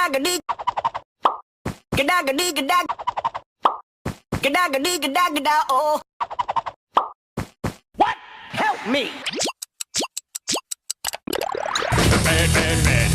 Gadagadi, gadagadi, gadag, gadagadi, gadagada, oh. What? Help me. Bad, bad, bad.